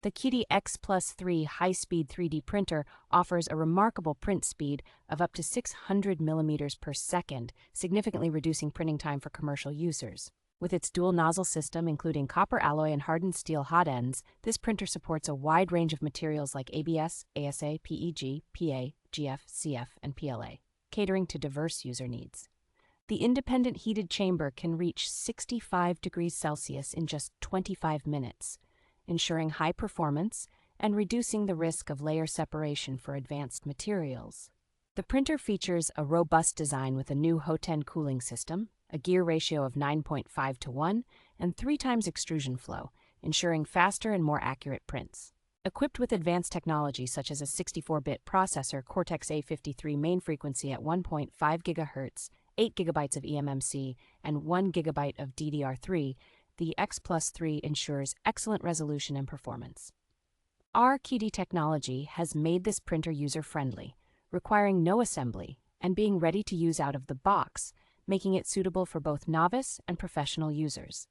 The QIDI X-PLUS3 High-Speed 3D printer offers a remarkable print speed of up to 600 millimeters per second, significantly reducing printing time for commercial users. With its dual nozzle system, including copper alloy and hardened steel hot ends, this printer supports a wide range of materials like ABS, ASA, PEG, PA, GF, CF, and PLA, catering to diverse user needs. The independent heated chamber can reach 65 degrees Celsius in just 25 minutes, ensuring high performance and reducing the risk of layer separation for advanced materials. The printer features a robust design with a new hotend cooling system, a gear ratio of 9.5:1, and 3 times extrusion flow, ensuring faster and more accurate prints. Equipped with advanced technology such as a 64-bit processor Cortex-A53 main frequency at 1.5 GHz, 8 GB of eMMC, and 1 GB of DDR3, the X-Plus3 ensures excellent resolution and performance. Our QIDI technology has made this printer user-friendly, requiring no assembly and being ready to use out of the box, making it suitable for both novice and professional users.